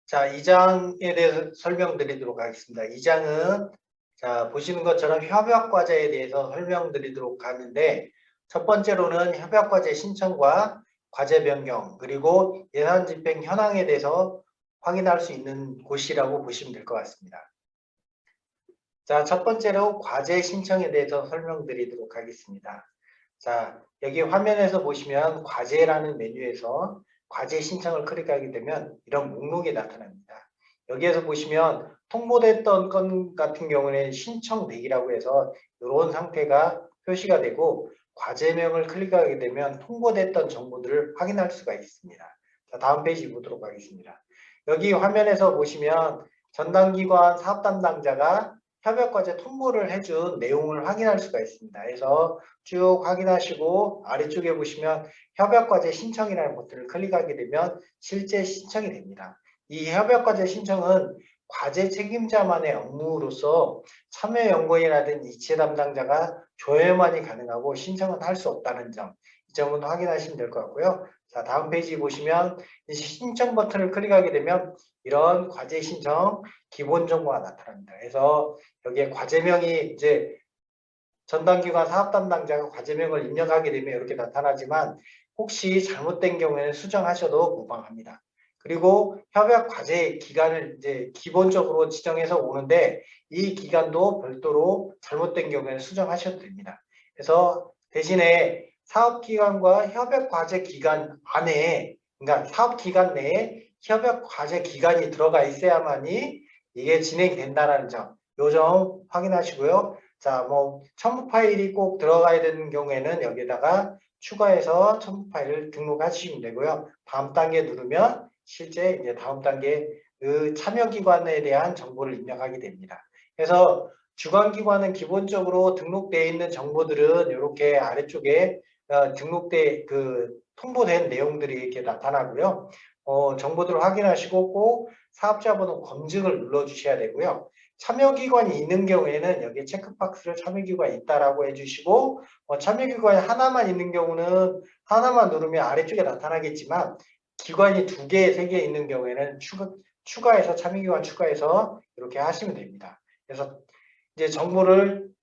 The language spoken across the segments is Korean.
자, 2장에 대해서 설명드리도록 하겠습니다. 2장은 자, 보시는 것처럼 협약과제에 대해서 설명드리도록 하는데 첫 번째로는 협약과제 신청과 과제 변경 그리고 예산 집행 현황에 대해서 확인할 수 있는 곳이라고 보시면 될 것 같습니다. 자, 첫 번째로 과제 신청에 대해서 설명드리도록 하겠습니다. 자, 여기 화면에서 보시면 과제라는 메뉴에서 과제 신청을 클릭하게 되면 이런 목록이 나타납니다. 여기에서 보시면 통보됐던 건 같은 경우는 신청 대기라고 해서 이런 상태가 표시가 되고 과제명을 클릭하게 되면 통보됐던 정보들을 확인할 수가 있습니다. 자, 다음 페이지 보도록 하겠습니다. 여기 화면에서 보시면 전담기관 사업 담당자가 협약과제 통보를 해준 내용을 확인할 수가 있습니다. 그래서 쭉 확인하시고 아래쪽에 보시면 협약과제 신청이라는 버튼을 클릭하게 되면 실제 신청이 됩니다. 이 협약과제 신청은 과제 책임자만의 업무로서 참여연구원이라든지 이체 담당자가 조회만이 가능하고 신청은 할 수 없다는 점, 이 점은 확인하시면 될 것 같고요. 자, 다음 페이지 보시면 신청 버튼을 클릭하게 되면 이런 과제 신청 기본 정보가 나타납니다. 그래서 여기에 과제명이 이제 전담기관 사업 담당자가 과제명을 입력하게 되면 이렇게 나타나지만 혹시 잘못된 경우에는 수정하셔도 무방합니다. 그리고 협약 과제 기간을 이제 기본적으로 지정해서 오는데 이 기간도 별도로 잘못된 경우에는 수정하셔도 됩니다. 그래서 대신에 사업 기간과 협약 과제 기간 안에, 그러니까 사업 기간 내에 협약 과제 기간이 들어가 있어야만이 이게 진행이 된다는 점, 요 점 확인하시고요. 자, 뭐 첨부 파일이 꼭 들어가야 되는 경우에는 여기다가 추가해서 첨부 파일을 등록하시면 되고요. 다음 단계 누르면 실제 이제 다음 단계 그 참여기관에 대한 정보를 입력하게 됩니다. 그래서 주관기관은 기본적으로 등록되어 있는 정보들은 이렇게 아래쪽에 등록돼 통보된 내용들이 이렇게 나타나고요. 정보들을 확인하시고 꼭 사업자번호 검증을 눌러주셔야 되고요. 참여기관이 있는 경우에는 여기에 체크박스를 참여기관이 있다라고 해주시고 참여기관이 하나만 있는 경우는 하나만 누르면 아래쪽에 나타나겠지만 기관이 2개, 3개 있는 경우에는 추가해서 참여기관 추가해서 이렇게 하시면 됩니다. 그래서 이제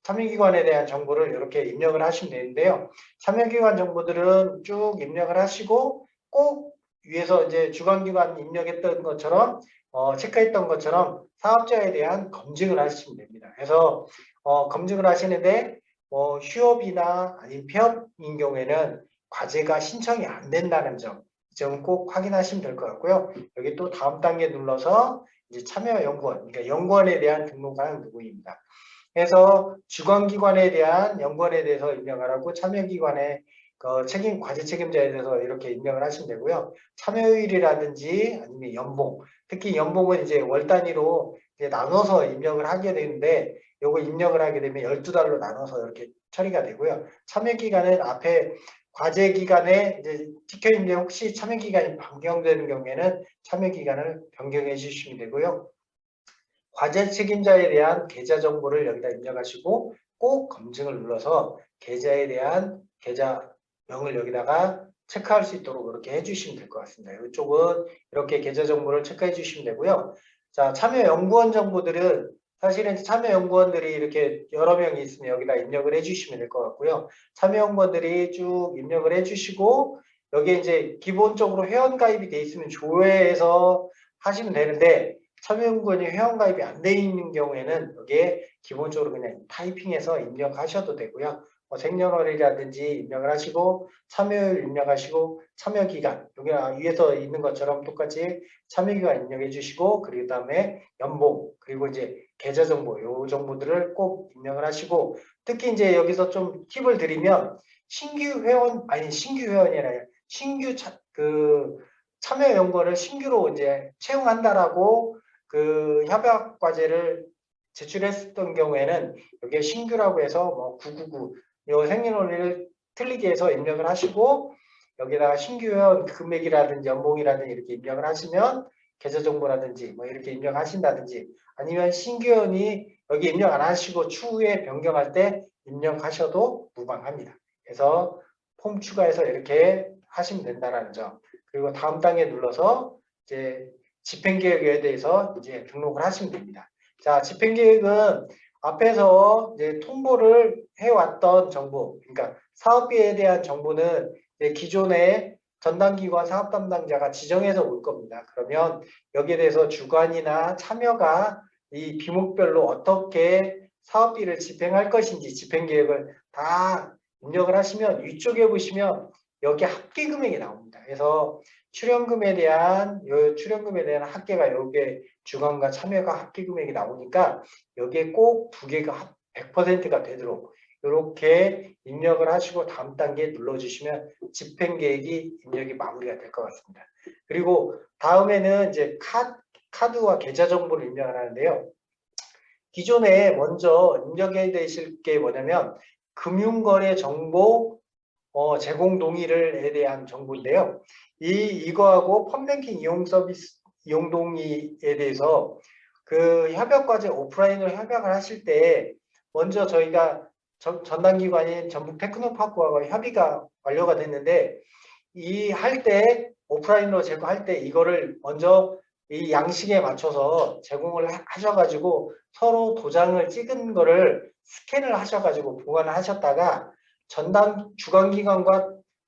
참여기관에 대한 정보를 이렇게 입력을 하시면 되는데요. 참여기관 정보들은 쭉 입력을 하시고 꼭 위에서 이제 주관기관 입력했던 것처럼 체크했던 것처럼 사업자에 대한 검증을 하시면 됩니다. 그래서 검증을 하시는데 휴업이나 아니면 폐업인 경우에는 과제가 신청이 안 된다는 점, 이 점은 꼭 확인하시면 될 것 같고요. 여기 또 다음 단계 눌러서 이제 참여연구원, 그러니까 연구원에 대한 등록하는 누구입니다. 그래서 주관기관에 대한 연구원에 대해서 입력을 하고 참여기관의 과제 책임자에 대해서 이렇게 입력을 하시면 되고요. 참여율이라든지 아니면 연봉, 특히 연봉은 이제 월 단위로 이제 나눠서 입력을 하게 되는데 요거 입력을 하게 되면 12달로 나눠서 이렇게 처리가 되고요. 참여기간은 앞에 과제 기간에 이제 찍혀 있는데 혹시 참여기간이 변경되는 경우에는 참여기간을 변경해 주시면 되고요. 과제 책임자에 대한 계좌 정보를 여기다 입력하시고 꼭 검증을 눌러서 계좌에 대한 계좌명을 여기다가 체크할 수 있도록 이렇게 해주시면 될 것 같습니다. 이쪽은 이렇게 계좌 정보를 체크해 주시면 되고요. 자, 참여연구원 정보들은 사실은 참여연구원들이 이렇게 여러 명이 있으면 여기다 입력을 해주시면 될 것 같고요. 참여연구원들이 쭉 입력을 해주시고 여기에 이제 기본적으로 회원가입이 돼 있으면 조회해서 하시면 되는데 참여연구원이 회원가입이 안 돼 있는 경우에는 여기에 기본적으로 그냥 타이핑해서 입력하셔도 되고요. 생년월일이라든지 입력을 하시고 참여율 입력하시고 참여기간 여기 위에서 있는 것처럼 똑같이 참여기간 입력해 주시고 그리고 다음에 연봉 그리고 이제 계좌 정보 요 정보들을 꼭 입력을 하시고 특히 이제 여기서 좀 팁을 드리면 신규 회원이 아니라 참여연구원을 신규로 이제 채용한다라고 협약 과제를 제출했었던 경우에는 여기에 신규라고 해서 뭐 999, 요 생년월일을 틀리게 해서 입력을 하시고 여기다가 신규 회원 금액이라든지 연봉이라든지 이렇게 입력을 하시면 계좌 정보라든지 뭐 이렇게 입력하신다든지 아니면 신규 회원이 여기 입력 안 하시고 추후에 변경할 때 입력하셔도 무방합니다. 그래서 폼 추가해서 이렇게 하시면 된다는 점. 그리고 다음 단계 눌러서 이제 집행계획에 대해서 이제 등록을 하시면 됩니다. 자, 집행계획은 앞에서 이제 통보를 해왔던 정보, 그러니까 사업비에 대한 정보는 이제 기존의 전담기관 사업 담당자가 지정해서 올 겁니다. 그러면 여기에 대해서 주관이나 참여가 이 비목별로 어떻게 사업비를 집행할 것인지 집행계획을 다 입력을 하시면 위쪽에 보시면 여기 합계 금액이 나옵니다. 그래서 출연금에 대한 합계가 여기에 주관과 참여가 합계 금액이 나오니까 여기에 꼭 두 개가 100%가 되도록 이렇게 입력을 하시고 다음 단계 눌러주시면 집행계획이 입력이 마무리가 될 것 같습니다. 그리고 다음에는 이제 카드와 계좌 정보를 입력을 하는데요. 기존에 먼저 입력해야 되실 게 뭐냐면 금융거래 정보 제공 동의를에 대한 정보인데요. 이거하고 펀뱅킹 이용 서비스 이용 동의에 대해서 그 협약과제 오프라인으로 협약을 하실 때 먼저 저희가 전담기관인 전북 테크노파크와 협의가 완료가 됐는데 이 할 때 오프라인으로 제공할 때 이거를 먼저 이 양식에 맞춰서 제공을 하셔가지고 서로 도장을 찍은 거를 스캔을 하셔가지고 보관을 하셨다가 전담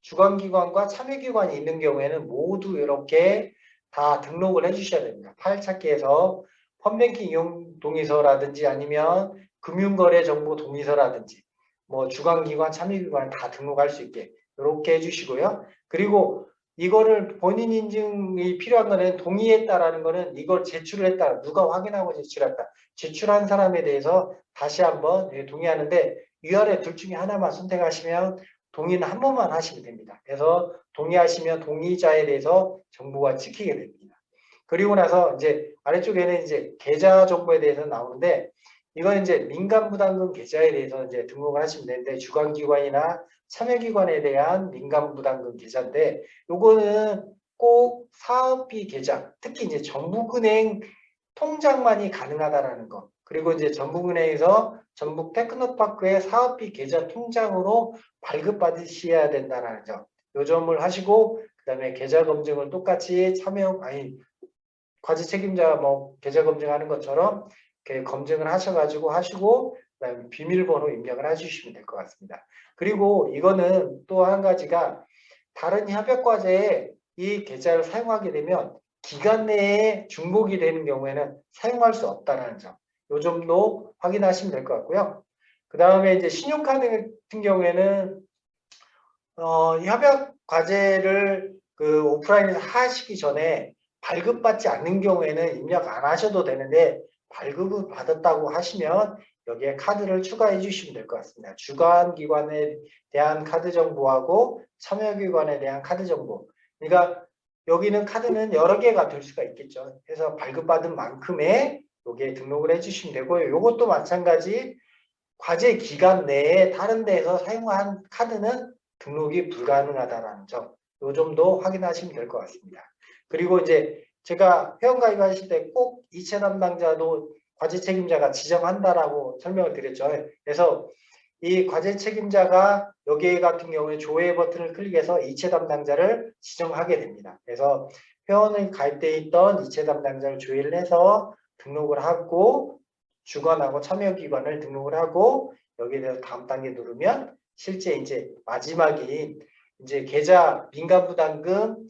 주관기관과 참여기관이 있는 경우에는 모두 이렇게 다 등록을 해주셔야 됩니다. 파일 찾기에서 펀뱅킹 이용 동의서라든지 아니면 금융거래 정보 동의서라든지 뭐 주관기관, 참여기관 다 등록할 수 있게 이렇게 해주시고요. 그리고 이거를 본인 인증이 필요한 거는 동의했다라는 거는 이걸 제출을 했다. 누가 확인하고 제출했다. 제출한 사람에 대해서 다시 한번 동의하는데 위아래 둘 중에 하나만 선택하시면 동의는 한 번만 하시면 됩니다. 그래서 동의하시면 동의자에 대해서 정보가 찍히게 됩니다. 그리고 나서 이제 아래쪽에는 이제 계좌 정보에 대해서 나오는데 이건 이제 민간부담금 계좌에 대해서 이제 등록을 하시면 되는데 주관기관이나 참여기관에 대한 민간부담금 계좌인데 요거는 꼭 사업비 계좌, 특히 이제 전북은행 통장만이 가능하다라는 거. 그리고 이제 전북은행에서 전북 테크노파크의 사업비 계좌 통장으로 발급받으셔야 된다는 점. 요 점을 하시고 그다음에 계좌 검증을 똑같이 과세 책임자 뭐 계좌 검증하는 것처럼 이렇게 검증을 하셔가지고 하시고 그다음에 비밀번호 입력을 해주시면 될 것 같습니다. 그리고 이거는 또 한 가지가 다른 협약과제에 이 계좌를 사용하게 되면 기간 내에 중복이 되는 경우에는 사용할 수 없다는 점. 요 점도 확인하시면 될 것 같고요. 그 다음에 이제 신용카드 같은 경우에는 협약 과제를 그 오프라인에서 하시기 전에 발급받지 않는 경우에는 입력 안 하셔도 되는데 발급을 받았다고 하시면 여기에 카드를 추가해 주시면 될 것 같습니다. 주관기관에 대한 카드 정보하고 참여기관에 대한 카드 정보. 그러니까 여기는 카드는 여러 개가 될 수가 있겠죠. 그래서 발급받은 만큼의 여기에 등록을 해 주시면 되고요. 이것도 마찬가지 과제 기간 내에 다른 데에서 사용한 카드는 등록이 불가능하다는 점, 이 점도 확인하시면 될 것 같습니다. 그리고 이제 제가 회원가입하실 때 꼭 이체 담당자도 과제 책임자가 지정한다라고 설명을 드렸죠. 그래서 이 과제 책임자가 여기 같은 경우에 조회 버튼을 클릭해서 이체 담당자를 지정하게 됩니다. 그래서 회원이 가입되어 있던 이체 담당자를 조회를 해서 등록을 하고 주관하고 참여기관을 등록을 하고 여기에 대해서 다음 단계 누르면 실제 이제 마지막인 이제 계좌 민간부담금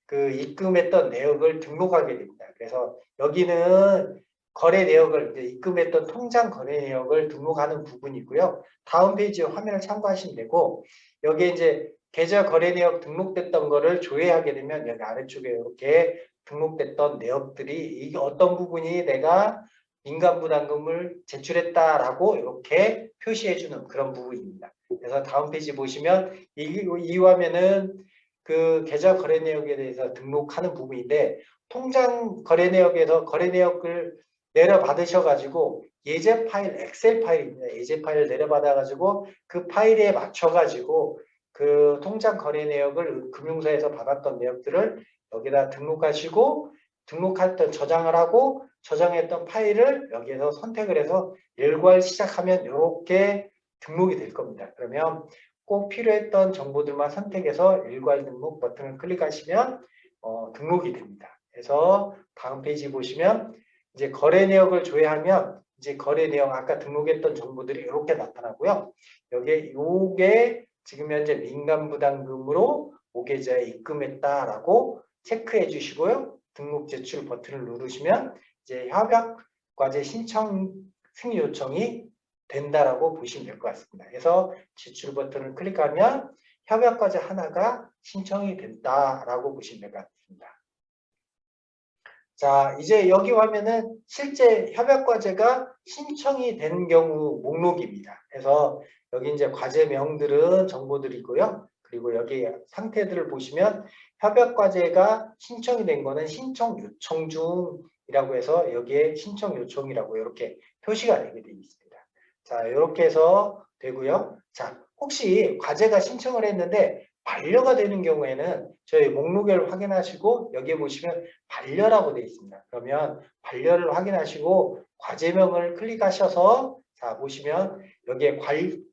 그 입금했던 내역을 등록하게 됩니다. 그래서 여기는 거래 내역을 이제 입금했던 통장 거래 내역을 등록하는 부분이고요. 다음 페이지 화면을 참고하시면 되고 여기에 이제 계좌 거래 내역 등록됐던 거를 조회하게 되면 여기 아래쪽에 이렇게 등록됐던 내역들이 이게 어떤 부분이 내가 민간부담금을 제출했다라고 이렇게 표시해주는 그런 부분입니다. 그래서 다음 페이지 보시면 이 화면은 그 계좌 거래 내역에 대해서 등록하는 부분인데 통장 거래 내역에서 거래 내역을 내려받으셔가지고 예제 파일, 엑셀 파일입니다. 예제 파일을 내려받아가지고 그 파일에 맞춰가지고 그 통장 거래 내역을 금융사에서 받았던 내역들을 여기다 등록하시고 등록했던 저장을 하고 저장했던 파일을 여기에서 선택을 해서 일괄 시작하면 이렇게 등록이 될 겁니다. 그러면 꼭 필요했던 정보들만 선택해서 일괄 등록 버튼을 클릭하시면 등록이 됩니다. 그래서 다음 페이지 보시면 이제 거래 내역을 조회하면 이제 거래 내역 아까 등록했던 정보들이 이렇게 나타나고요. 요게 지금 현재 민간부담금으로 모계자에 입금했다라고 체크해 주시고요. 등록 제출 버튼을 누르시면 이제 협약과제 신청 승인 요청이 된다라고 보시면 될 것 같습니다. 그래서 제출 버튼을 클릭하면 협약과제 하나가 신청이 된다라고 보시면 될 것 같습니다. 자, 이제 여기 화면은 실제 협약과제가 신청이 되는 경우 목록입니다. 그래서 여기 이제 과제명들은 정보들이고요. 그리고 여기 상태들을 보시면 협약과제가 신청이 된 거는 신청 요청 중이라고 해서 여기에 신청 요청이라고 이렇게 표시가 되게 되어 있습니다. 자, 이렇게 해서 되고요. 자, 혹시 과제가 신청을 했는데 반려가 되는 경우에는 저희 목록을 확인하시고 여기에 보시면 반려라고 되어 있습니다. 그러면 반려를 확인하시고 과제명을 클릭하셔서 자 보시면 여기에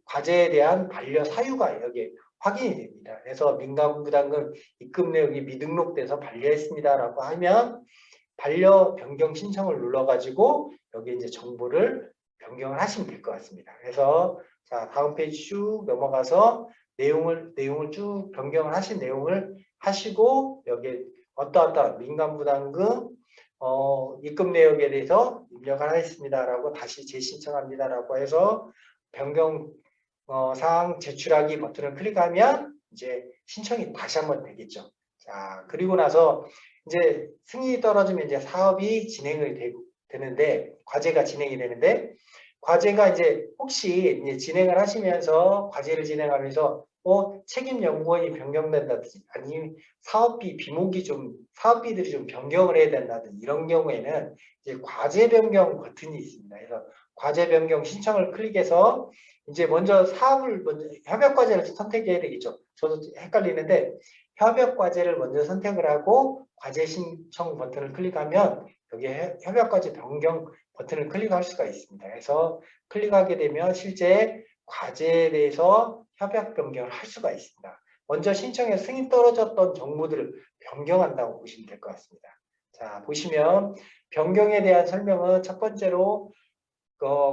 과제에 대한 반려 사유가 여기에 확인이 됩니다. 그래서 민간부담금 입금 내역이 미등록돼서 반려했습니다라고 하면 반려 변경 신청을 눌러가지고 여기 이제 정보를 변경을 하시면 될 것 같습니다. 그래서 자 다음 페이지 쭉 넘어가서 내용을 쭉 변경을 하신 내용을 하시고 여기 어떠어떠 민간부담금 입금 내역에 대해서 입력을 하겠습니다라고 다시 재신청합니다라고 해서 변경 사항 제출하기 버튼을 클릭하면 이제 신청이 다시 한번 되겠죠. 자 그리고 나서 이제 승인이 떨어지면 이제 사업이 진행이 되는데 과제가 진행이 되는데 과제가 이제 혹시 이제 진행을 하시면서 과제를 진행하면서 책임 연구원이 변경된다든지 아니면 사업비들이 좀 변경을 해야 된다든지 이런 경우에는 이제 과제 변경 버튼이 있습니다. 그래서 과제 변경 신청을 클릭해서 이제 먼저 협약 과제를 선택해야 되겠죠. 저도 헷갈리는데 협약 과제를 먼저 선택을 하고 과제 신청 버튼을 클릭하면 여기에 협약 과제 변경 버튼을 클릭할 수가 있습니다. 그래서 클릭하게 되면 실제 과제에 대해서 협약 변경을 할 수가 있습니다. 먼저 신청해서 승인 떨어졌던 정보들을 변경한다고 보시면 될 것 같습니다. 자, 보시면 변경에 대한 설명은 첫 번째로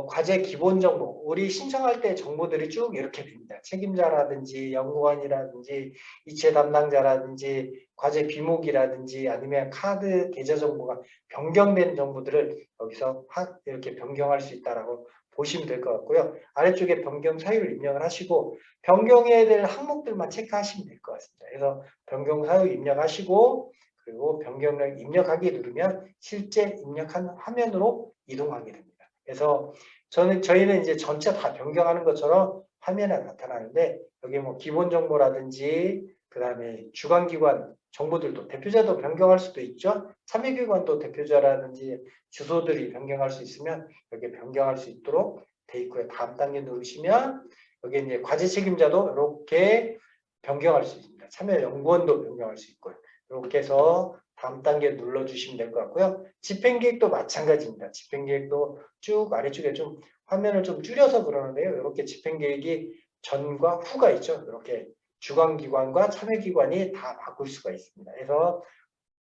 과제 기본 정보, 우리 신청할 때 정보들이 쭉 이렇게 됩니다. 책임자라든지 연구원이라든지 이체 담당자라든지 과제 비목이라든지 아니면 카드 계좌 정보가 변경된 정보들을 여기서 이렇게 변경할 수 있다라고 보시면 될 것 같고요. 아래쪽에 변경 사유를 입력을 하시고 변경해야 될 항목들만 체크하시면 될 것 같습니다. 그래서 변경 사유 입력하시고 그리고 변경을 입력하기 누르면 실제 입력한 화면으로 이동하게 됩니다. 그래서 저희는 이제 전체 다 변경하는 것처럼 화면에 나타나는데 여기 뭐 기본 정보라든지 그 다음에 주관기관 정보들도 대표자도 변경할 수도 있죠. 참여기관도 대표자라든지 주소들이 변경할 수 있으면 여기 변경할 수 있도록 돼 있고요. 다음 단계 누르시면 여기 이제 과제 책임자도 이렇게 변경할 수 있습니다. 참여연구원도 변경할 수 있고요. 이렇게 해서 다음 단계 눌러주시면 될 것 같고요. 집행계획도 마찬가지입니다. 집행계획도 쭉 아래쪽에 좀 화면을 좀 줄여서 그러는데요. 이렇게 집행계획이 전과 후가 있죠. 이렇게 주관기관과 참여기관이 다 바꿀 수가 있습니다. 그래서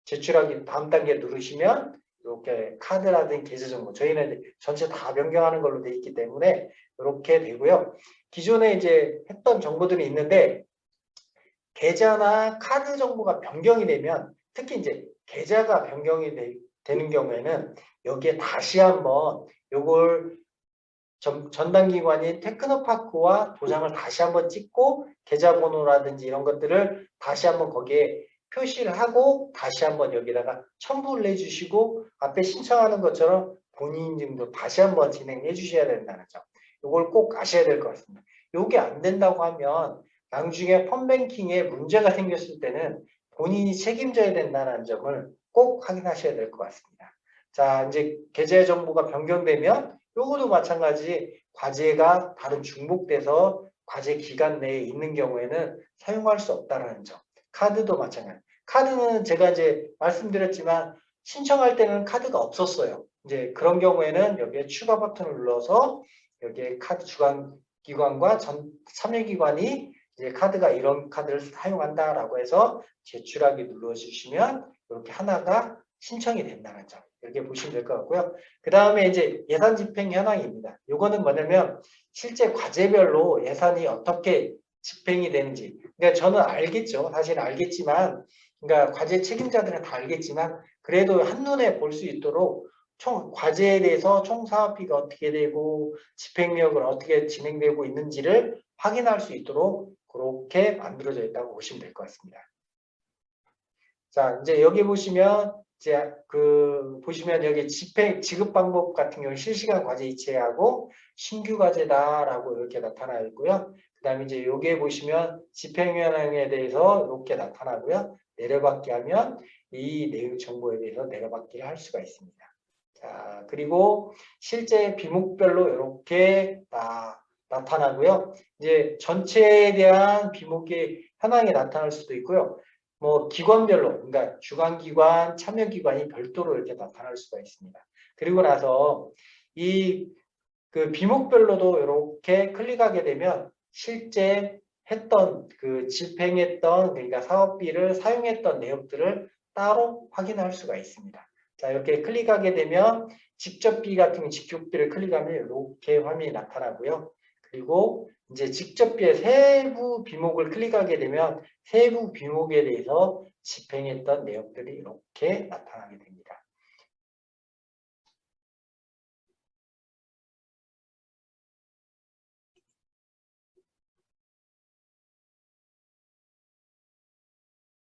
제출하기 다음 단계 누르시면 이렇게 카드라든지 계좌정보 저희는 전체 다 변경하는 걸로 되어 있기 때문에 이렇게 되고요. 기존에 이제 했던 정보들이 있는데 계좌나 카드 정보가 변경이 되면 특히 이제 계좌가 변경이 되는 경우에는 여기에 다시 한번 요걸 전담기관인 테크노파크와 도장을 다시 한번 찍고 계좌번호라든지 이런 것들을 다시 한번 거기에 표시를 하고 다시 한번 여기다가 첨부를 해주시고 앞에 신청하는 것처럼 본인 인증도 다시 한번 진행해 주셔야 된다는 점. 이걸 꼭 아셔야 될 것 같습니다. 이게 안 된다고 하면 나중에 펀뱅킹에 문제가 생겼을 때는 본인이 책임져야 된다는 점을 꼭 확인하셔야 될 것 같습니다. 자, 이제 계좌 정보가 변경되면 요거도 마찬가지 과제가 다른 중복돼서 과제 기간 내에 있는 경우에는 사용할 수 없다는 점. 카드도 마찬가지. 카드는 제가 이제 말씀드렸지만 신청할 때는 카드가 없었어요. 이제 그런 경우에는 여기에 추가 버튼을 눌러서 여기에 카드 주관 기관과 참여기관이 이제 카드가 이런 카드를 사용한다라고 해서 제출하기 눌러주시면 이렇게 하나가 신청이 된다는 점 이렇게 보시면 될 것 같고요. 그 다음에 이제 예산 집행 현황입니다. 요거는 뭐냐면 실제 과제별로 예산이 어떻게 집행이 되는지. 그러니까 저는 알겠죠. 사실 알겠지만, 그러니까 과제 책임자들은 다 알겠지만 그래도 한눈에 볼 수 있도록 총 과제에 대해서 총 사업비가 어떻게 되고 집행력을 어떻게 진행되고 있는지를 확인할 수 있도록 그렇게 만들어져 있다고 보시면 될 것 같습니다. 자, 이제 여기 보시면 이제 보시면 여기 집행 지급 방법 같은 경우 실시간 과제 이체하고 신규 과제다라고 이렇게 나타나 있고요. 그다음에 이제 여기에 보시면 집행 현황에 대해서 이렇게 나타나고요. 내려받기 하면 이 내용 정보에 대해서 내려받기를 할 수가 있습니다. 자, 그리고 실제 비목별로 이렇게 나타나고요. 이제 전체에 대한 비목의 현황이 나타날 수도 있고요. 뭐 기관별로, 그러니까 주관기관, 참여기관이 별도로 이렇게 나타날 수가 있습니다. 그리고 나서 이 비목별로도 이렇게 클릭하게 되면 실제 했던 집행했던 그러니까 사업비를 사용했던 내역들을 따로 확인할 수가 있습니다. 자, 이렇게 클릭하게 되면 직접비 같은 경우 직접비를 클릭하면 이렇게 화면이 나타나고요. 그리고 이제 직접비의 세부 비목을 클릭하게 되면 세부 비목에 대해서 집행했던 내역들이 이렇게 나타나게 됩니다.